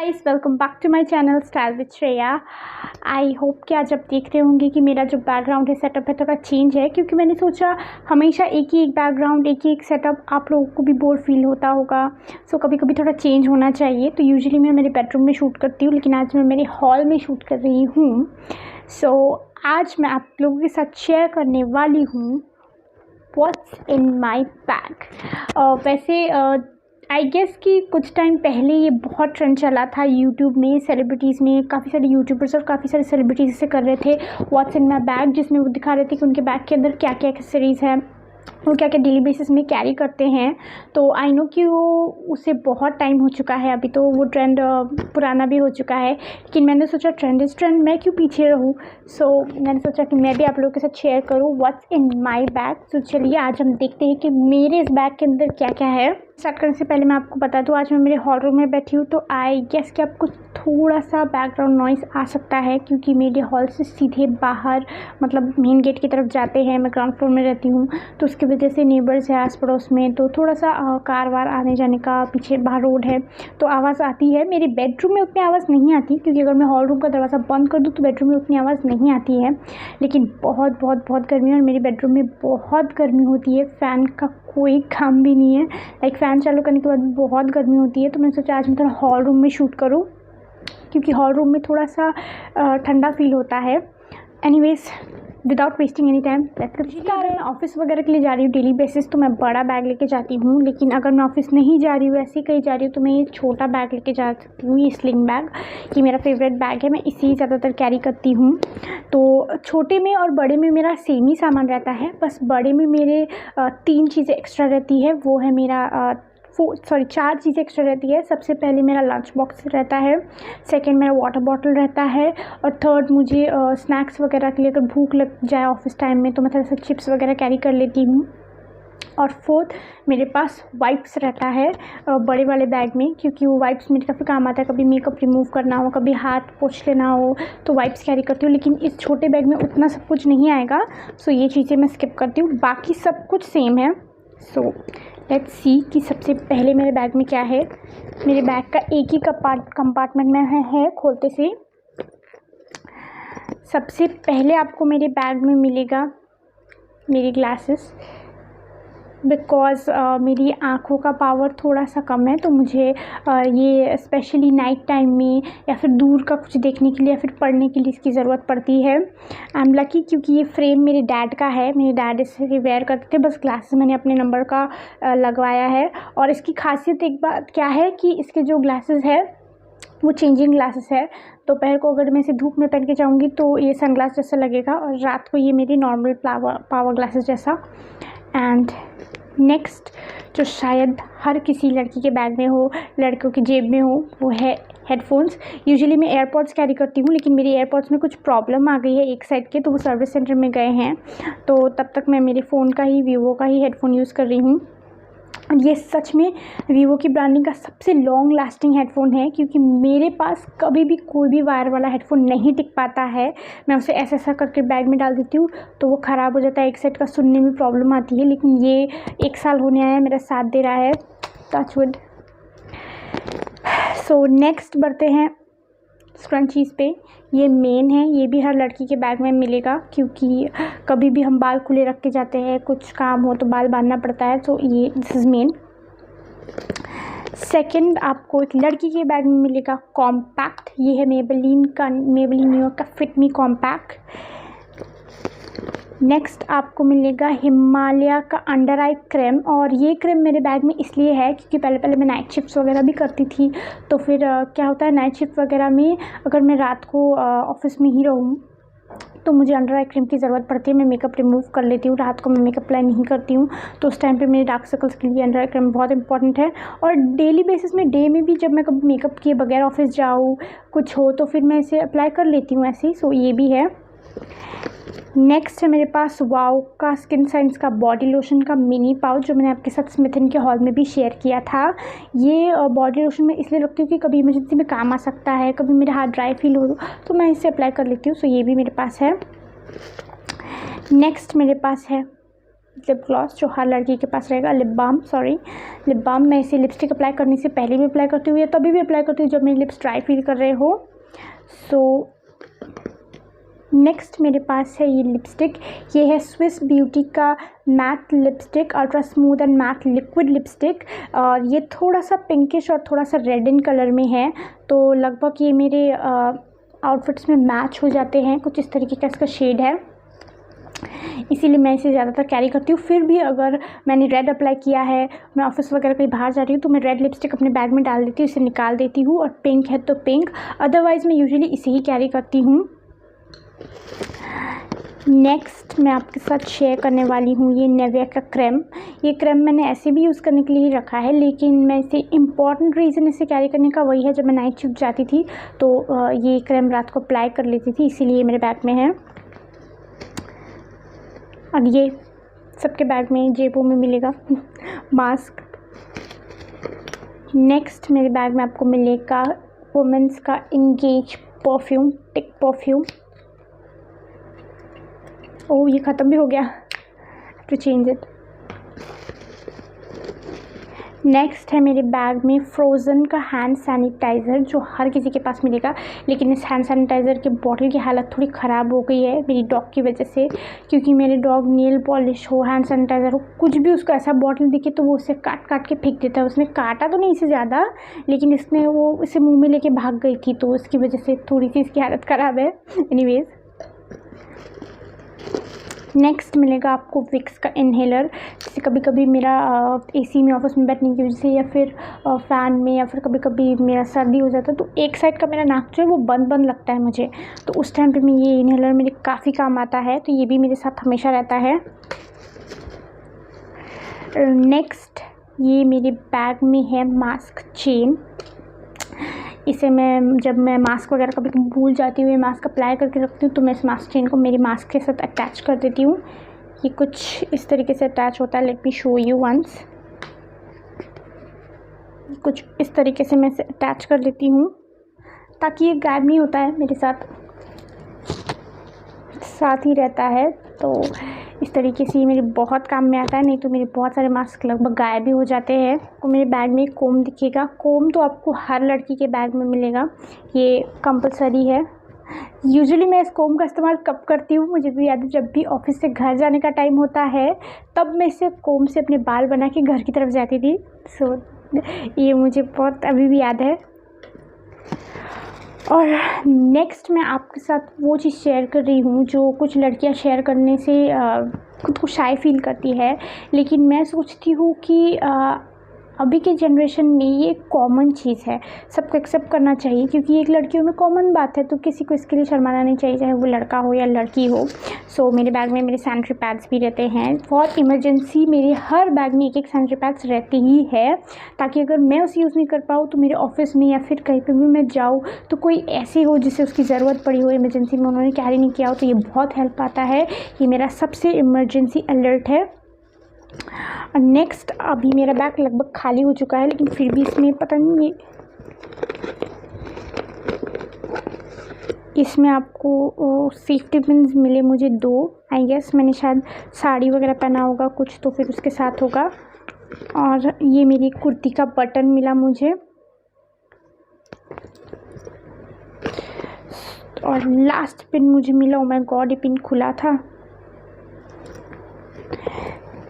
Guys welcome back to my channel style with Shreya. I hope कि आज आप देख रहे होंगे कि मेरा जो बैकग्राउंड है सेटअप है थोड़ा चेंज है, क्योंकि मैंने सोचा हमेशा एक ही एक बैकग्राउंड एक ही एक सेटअप आप लोगों को भी बोर फील होता होगा। सो कभी कभी थोड़ा चेंज होना चाहिए। तो यूजुअली मैं मेरे बेडरूम में शूट करती हूँ, लेकिन आज मैं मेरे हॉल में शूट कर रही हूँ। सो आज मैं आप लोगों के साथ शेयर करने वाली हूँ व्हाट्स इन माई बैग। वैसे आई गेस कि कुछ टाइम पहले ये बहुत ट्रेंड चला था यूट्यूब में, सेलिब्रिटीज़ में, काफ़ी सारे यूट्यूबर्स और काफ़ी सारे सेलिब्रिटीज़ इसे कर रहे थे व्हाट्स इन माई बैग, जिसमें वो दिखा रहे थे कि उनके बैग के अंदर क्या क्या एक्सेसरीज़ है, वो क्या क्या डेली बेसिस में कैरी करते हैं। तो आई नो कि वो उसे बहुत टाइम हो चुका है, अभी तो वो ट्रेंड पुराना भी हो चुका है, लेकिन मैंने सोचा ट्रेंड इज़ ट्रेंड, मैं क्यों पीछे रहूँ। सो मैंने सोचा कि मैं भी आप लोगों के साथ शेयर करूँ व्हाट्स इन माई बैग। तो चलिए आज हम देखते हैं कि मेरे इस बैग के अंदर क्या क्या है। स्टार्ट करने से पहले मैं आपको बता दूँ, आज मैं मेरे हॉल रूम में बैठी हूँ, तो आई गेस कि आपको थोड़ा सा बैकग्राउंड नॉइस आ सकता है, क्योंकि मेरे हॉल से सीधे बाहर मतलब मेन गेट की तरफ जाते हैं। मैं ग्राउंड फ्लोर में रहती हूँ, तो उसकी वजह से नेबर्स है आस पड़ोस में, तो थोड़ा सा कार वार आने जाने का, पीछे बाहर रोड है तो आवाज़ आती है। मेरे बेडरूम में उतनी आवाज़ नहीं आती, क्योंकि अगर मैं हॉल रूम का दरवाज़ा बंद कर दूँ तो बेडरूम में उतनी आवाज़ नहीं आती है। लेकिन बहुत बहुत बहुत गर्मी है और मेरे बेडरूम में बहुत गर्मी होती है, फ़ैन का कोई काम भी नहीं है। लाइक फ़ैन चालू करने के बाद बहुत गर्मी होती है। तो मैंने सोचा आज मैं थोड़ा हॉल रूम में शूट करूँ, क्योंकि हॉल रूम में थोड़ा सा ठंडा फील होता है। Anyways without wasting any time अगर मैं ऑफिस वगैरह के लिए जा रही हूँ डेली बेसिस तो मैं बड़ा बैग लेके जाती हूँ, लेकिन अगर मैं ऑफिस नहीं जा रही हूँ, ऐसे ही कहीं जा रही हूँ, तो मैं ये छोटा बैग लेके जा सकती हूँ। ये स्लिंग बैग, ये मेरा फेवरेट बैग है, मैं इसी ही ज़्यादातर कैरी करती हूँ। तो छोटे में और बड़े में मेरा सेम ही सामान रहता है, बस बड़े में मेरे 3 चीज़ें एक्स्ट्रा रहती है। वो है मेरा 4 चीज़ें एक्स्ट्रा रहती है। सबसे पहले मेरा लंच बॉक्स रहता है, सेकंड मेरा वाटर बॉटल रहता है, और थर्ड मुझे स्नैक्स वगैरह के लिए अगर भूख लग जाए ऑफिस टाइम में तो मैं थोड़ा सा चिप्स वगैरह कैरी कर लेती हूँ। और फोर्थ मेरे पास वाइप्स रहता है बड़े वाले बैग में, क्योंकि वो वाइप्स मेरे काफ़ी काम आता है। कभी मेकअप रिमूव करना हो, कभी हाथ पोंछ लेना हो, तो वाइप्स कैरी करती हूँ। लेकिन इस छोटे बैग में उतना सब कुछ नहीं आएगा, सो ये चीज़ें मैं स्किप करती हूँ, बाकी सब कुछ सेम है। सो लेट्स सी कि सबसे पहले मेरे बैग में क्या है। मेरे बैग का एक ही कंपार्टमेंट में है खोलते से। सबसे पहले आपको मेरे बैग में मिलेगा मेरी ग्लासेस, बिकॉज़ मेरी आँखों का पावर थोड़ा सा कम है, तो मुझे ये स्पेशली नाइट टाइम में या फिर दूर का कुछ देखने के लिए या फिर पढ़ने के लिए इसकी ज़रूरत पड़ती है। आई एम लकी, क्योंकि ये फ्रेम मेरे डैड का है, मेरे डैड इसे वेयर करते थे, बस ग्लासेस मैंने अपने नंबर का लगवाया है। और इसकी खासियत एक बात क्या है कि इसके जो ग्लासेस है वो चेंजिंग ग्लासेस है। दोपहर को अगर मैं इसे धूप में पहन के जाऊँगी तो ये सनग्लास जैसा लगेगा, और रात को ये मेरी नॉर्मल पावर ग्लासेस जैसा। एंड नेक्स्ट जो शायद हर किसी लड़की के बैग में हो, लड़कों की जेब में हो, वो है हेडफोन्स। यूजुअली मैं एयरपॉड्स कैरी करती हूँ, लेकिन मेरे एयरपॉड्स में कुछ प्रॉब्लम आ गई है एक साइड के, तो वो सर्विस सेंटर में गए हैं, तो तब तक मैं मेरे फ़ोन का ही, वीवो का ही हेडफोन यूज़ कर रही हूँ। ये सच में वीवो की ब्रांडिंग का सबसे लॉन्ग लास्टिंग हेडफ़ोन है, क्योंकि मेरे पास कभी भी कोई भी वायर वाला हेडफ़ोन नहीं टिक पाता है। मैं उसे ऐसा करके बैग में डाल देती हूँ तो वो ख़राब हो जाता है, एक साइड का सुनने में प्रॉब्लम आती है। लेकिन ये 1 साल होने आया है, मेरा साथ दे रहा है, टच वुड। सो नेक्स्ट बढ़ते हैं स्क्रंचीज़ पे। ये मेन है, ये भी हर लड़की के बैग में मिलेगा, क्योंकि कभी भी हम बाल खुले रख के जाते हैं, कुछ काम हो तो बाल बांधना पड़ता है, तो ये दिस इज़ मेन। सेकंड आपको एक लड़की के बैग में मिलेगा कॉम्पैक्ट। ये है मेबेलिन न्यू का फिट मी कॉम्पैक्ट। नेक्स्ट आपको मिलेगा हिमालय का अंडर आई क्रीम, और ये क्रीम मेरे बैग में इसलिए है क्योंकि पहले मैं नाइट शिफ्ट्स वगैरह भी करती थी, तो फिर क्या होता है नाइट शिफ्ट वगैरह में अगर मैं रात को ऑफिस में ही रहूँ तो मुझे अंडर आई क्रीम की ज़रूरत पड़ती है। मैं मेकअप रिमूव कर लेती हूँ, रात को मैं मेकअप अप्लाई नहीं करती हूँ, तो उस टाइम पे मेरे डार्क सर्कल्स के लिए अंडर आई क्रीम बहुत इंपॉर्टेंट है। और डेली बेसिस में, डे में भी जब मैं कभी मेकअप किए बगैर ऑफिस जाऊँ, कुछ हो, तो फिर मैं इसे अप्लाई कर लेती हूँ ऐसे ही। सो ये भी है। नेक्स्ट है मेरे पास वाओ का स्किन साइंस का बॉडी लोशन का मिनी पाउच, जो मैंने आपके साथ स्मिथ इन के हॉल में भी शेयर किया था। ये बॉडी लोशन मैं इसलिए रखती हूँ कि कभी इमरजेंसी में काम आ सकता है, कभी मेरा हाथ ड्राई फील हो तो मैं इसे अप्लाई कर लेती हूँ। सो ये भी मेरे पास है। नेक्स्ट मेरे पास है लिप ग्लॉस जो हर लड़की के पास रहेगा, लिप बाम मैं इसे लिपस्टिक अप्लाई करने से पहले भी अप्लाई करती हूँ या तभी भी अप्लाई करती हूँ जब मेरे लिप्स ड्राई फील कर रहे हो। सो नेक्स्ट मेरे पास है ये लिपस्टिक, ये है स्विस ब्यूटी का matte lipstick, ultra smooth and matte liquid lipstick, और ये थोड़ा सा पिंकिश और थोड़ा सा रेड इन कलर में है, तो लगभग ये मेरे आउटफिट्स में मैच हो जाते हैं। कुछ इस तरीके का इसका शेड है, इसीलिए मैं इसे ज़्यादातर कैरी करती हूँ। फिर भी अगर मैंने रेड अप्लाई किया है, मैं ऑफिस वगैरह कहीं बाहर जा रही हूँ, तो मैं रेड लिपस्टिक अपने बैग में डाल देती हूँ, इसे निकाल देती हूँ, और पिंक है तो पिंक, अदरवाइज़ मैं यूजुअली इसे ही कैरी करती हूँ। नेक्स्ट मैं आपके साथ शेयर करने वाली हूँ ये निविया का क्रीम। ये क्रीम मैंने ऐसे भी यूज़ करने के लिए ही रखा है, लेकिन मैं इसे इम्पॉर्टेंट रीज़न इसे कैरी करने का वही है, जब मैं नाइट शिफ्ट जाती थी तो ये क्रीम रात को अप्लाई कर लेती थी, इसीलिए मेरे बैग में है। और ये सबके बैग में जेबों में मिलेगा मास्क। नेक्स्ट मेरे बैग में आपको मिलेगा वुमेंस का इंगेज परफ्यूम, टिक परफ्यूम। ओह ये ख़त्म भी हो गया, टू चेंज इट। नेक्स्ट है मेरे बैग में फ्रोज़न का हैंड सैनिटाइज़र, जो हर किसी के पास मिलेगा, लेकिन इस हैंड सैनिटाइज़र के बॉटल की हालत थोड़ी ख़राब हो गई है मेरी डॉग की वजह से, क्योंकि मेरे डॉग नेल पॉलिश हो, हैंड सैनिटाइज़र हो, कुछ भी उसको ऐसा बॉटल दिखे तो वो उसे काट काट के फेंक देता है। उसने काटा तो नहीं इसे ज़्यादा, लेकिन इसने वो इसे मुँह में लेके भाग गई थी, तो उसकी वजह से थोड़ी सी इसकी हालत ख़राब है। एनीवेज़ नेक्स्ट मिलेगा आपको विक्स का इन्हेलर, जैसे कभी कभी मेरा एसी में ऑफिस में बैठने की वजह से या फिर फ़ैन में या फिर कभी कभी मेरा सर्दी हो जाता है, तो एक साइड का मेरा नाक जो है वो बंद लगता है मुझे, तो उस टाइम पे मैं ये इन्हेलर मेरे काफ़ी काम आता है, तो ये भी मेरे साथ हमेशा रहता है। नेक्स्ट ये मेरे बैग में है मास्क चेन। इसे जब मैं मास्क वगैरह कभी भूल जाती हूँ, मास्क अप्लाई करके रखती हूँ, तो मैं इस मास्क चेन को मेरे मास्क के साथ अटैच कर देती हूँ। ये कुछ इस तरीके से अटैच होता है, let me show you once. कुछ इस तरीके से मैं इसे अटैच कर देती हूँ ताकि ये गायब नहीं होता है, मेरे साथ ही रहता है, तो इस तरीके से ये मेरे बहुत काम में आता है, नहीं तो मेरे बहुत सारे मास्क लगभग गायब भी हो जाते हैं। तो मेरे बैग में कोम दिखेगा, कोम तो आपको हर लड़की के बैग में मिलेगा, ये कंपलसरी है। यूजुअली मैं इस कोम का इस्तेमाल कब करती हूँ, मुझे भी याद है, जब भी ऑफिस से घर जाने का टाइम होता है तब मैं इसे कोम से अपने बाल बना के घर की तरफ जाती थी। सो ये मुझे बहुत अभी भी याद है। और नेक्स्ट मैं आपके साथ वो चीज़ शेयर कर रही हूँ जो कुछ लड़कियाँ शेयर करने से खुद को शाय फील करती है, लेकिन मैं सोचती हूँ कि अभी के जनरेशन में ये कॉमन चीज़ है, सबको एक्सेप्ट करना चाहिए, क्योंकि एक लड़कियों में कॉमन बात है, तो किसी को इसके लिए शर्माना नहीं चाहिए, चाहे वो लड़का हो या लड़की हो। सो मेरे बैग में मेरे सैनिटरी पैड्स भी रहते हैं फॉर इमरजेंसी, मेरे हर बैग में एक सैनिटरी पैड्स रहती ही है, ताकि अगर मैं उसे यूज़ नहीं कर पाऊँ तो मेरे ऑफिस में या फिर कहीं पर भी मैं जाऊँ तो कोई ऐसे हो जिसे उसकी ज़रूरत पड़ी हो, इमरजेंसी में उन्होंने कैरी नहीं किया हो, तो ये बहुत हेल्प आता है। ये मेरा सबसे इमरजेंसी अलर्ट है। नेक्स्ट अभी मेरा बैग लगभग खाली हो चुका है, लेकिन फिर भी इसमें पता नहीं इसमें आपको सेफ्टी पिन्स मिले मुझे 2, आई गेस मैंने शायद साड़ी वगैरह पहना होगा कुछ, तो फिर उसके साथ होगा। और ये मेरी कुर्ती का बटन मिला मुझे, और लास्ट पिन मुझे मिला, ओ माय गॉड ये पिन खुला था।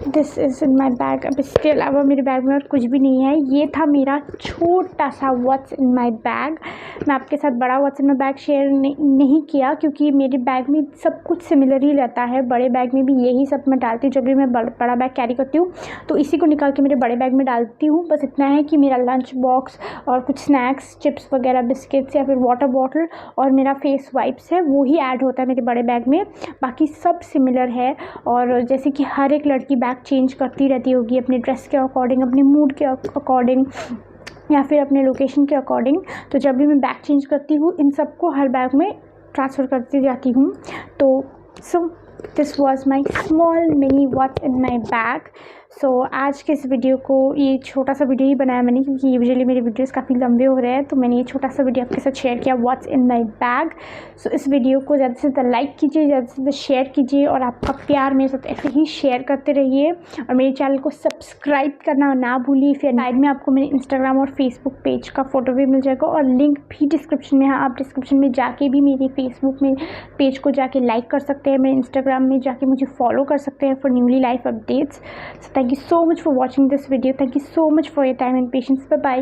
This is in my bag. अब इसके अलावा मेरे बैग में और कुछ भी नहीं है। ये था मेरा छोटा सा व्हाट्स इन माई बैग। मैं आपके साथ बड़ा what's in my bag share नहीं किया, क्योंकि मेरे बैग में सब कुछ सिमिलर ही रहता है। बड़े बैग में भी यही सब मैं डालती हूँ, जब भी मैं बड़ा बैग कैरी करती हूँ तो इसी को निकाल के मेरे बड़े बैग में डालती हूँ। बस इतना है कि मेरा लंच बॉक्स और कुछ स्नैक्स, चिप्स वगैरह, बिस्किट्स या फिर वाटर बॉटल और मेरा फेस वाइप्स है, वो ही ऐड होता है मेरे बड़े बैग में। बाकी सब सिमिलर है। और जैसे कि हर एक लड़की बैग चेंज करती रहती होगी अपने ड्रेस के अकॉर्डिंग, अपने मूड के अकॉर्डिंग या फिर अपने लोकेशन के अकॉर्डिंग, तो जब भी मैं बैग चेंज करती हूँ इन सबको हर बैग में ट्रांसफ़र करती जाती हूँ। तो so this was my small mini what's in my bag. So आज के इस वीडियो को, ये छोटा सा वीडियो ही बनाया मैंने क्योंकि यूजुअली मेरे वीडियोस काफ़ी लंबे हो रहे हैं, तो मैंने ये छोटा सा वीडियो आपके साथ शेयर किया, व्हाट्स इन माय बैग। सो इस वीडियो को ज़्यादा से ज़्यादा लाइक कीजिए, ज़्यादा से ज़्यादा शेयर कीजिए और आपका प्यार मेरे साथ ऐसे ही शेयर करते रहिए और मेरे चैनल को सब्सक्राइब करना ना भूलिए। फिर साइड में आपको मेरे इंस्टाग्राम और फेसबुक पेज का फ़ोटो भी मिल जाएगा और लिंक भी डिस्क्रिप्शन में है। आप डिस्क्रिप्शन में जाके भी मेरे फेसबुक में पेज को जाके लाइक कर सकते हैं, मेरे इंस्टाग्राम में जाके मुझे फॉलो कर सकते हैं for newly life updates. So thank you so much for watching this video. Thank you so much for your time and patience. Bye bye.